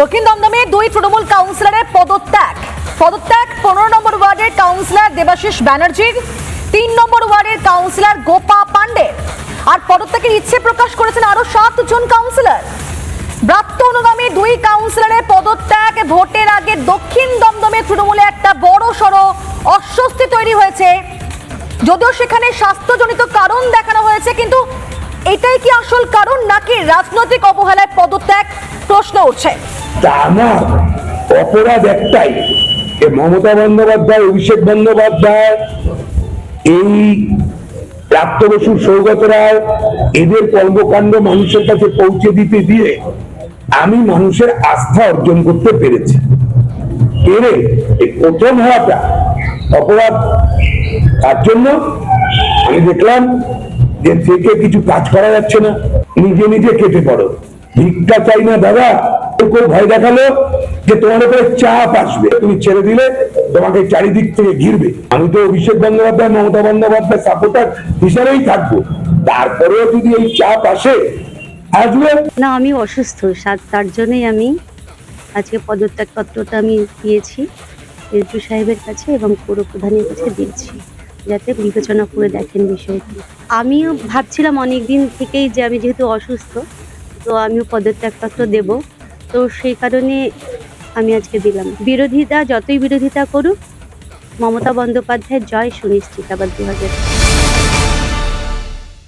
দক্ষিণ দমদমে দুই তৃণমূল কাউন্সিলরের পদত্যাগ 15 নম্বর ওয়ার্ডের কাউন্সিলর দেবাশিস ব্যানার্জির, 3 নম্বর ওয়ার্ডের কাউন্সিলর গোপা পান্ডে। আর পদত্যাগের ইচ্ছে প্রকাশ করেছেন আরো 7 জন কাউন্সিলর। ব্রাত্য অনুগামী দুই কাউন্সিলরের পদত্যাগ ভোটের আগে দক্ষিণ দমদমে তৃণমূলে একটা বড় সড়ো অস্বস্তি তৈরি হয়েছে। যদিও সেখানে স্বাস্থ্যজনিত কারণ দেখানো হয়েছে, কিন্তু এটাই কি আসল কারণ নাকি রাজনৈতিক অবহেলায় পদত্যাগ, প্রশ্ন উঠছে। তা না, অপরাধ একটাই, মমতা বন্দ্যোপাধ্যায়, অভিষেক বন্দ্যোপাধ্যায়, এই প্রাপ্ত বসু, সৌগত রায়, এদের কর্মকাণ্ড মানুষের কাছে পৌঁছে দিতে দিয়ে আমি মানুষের আস্থা অর্জন করতে পেরেছি। এই প্রথম হওয়াটা অপরাধ। তার জন্য আমি দেখলাম যে থেকে কিছু কাজ করা যাচ্ছে না, নিজে নিজে কেটে পড়ো। ভিক্ষা চাই না দাদা, কেউ ভয় দেখালো যে তোমার উপরে চাপ আসবে, তুমি ছেড়ে দিলে তোমাকে চারিদিক থেকে ঘিরবে। আমি তো অভিষেক বন্দ্যোপাধ্যায়, মমতা বন্দ্যোপাধ্যায় সাপোর্টার হিসাবেই থাকবো। তারপরেও যদি এই চাপ আসে, আসবে না। আমি অসুস্থ, তার জন্যই আমি আজকে পদত্যাগ পত্রটা আমি দিয়েছি এসপি সাহেবের কাছে এবং পৌর প্রধানের কাছে দিয়েছি, যাতে বিবেচনা করে দেখেন বিষয়টি। আমিও ভাবছিলাম অনেক দিন থেকেই যে আমি যেহেতু অসুস্থ, তো আমিও পদত্যাগ পত্র দেব, তো সেই কারণে আমি আজকে দিলাম। বিরোধিতা যতই বিরোধিতা করুক, মমতা বন্দ্যোপাধ্যায়ের জয় সুনিশ্চিত আবার 2000।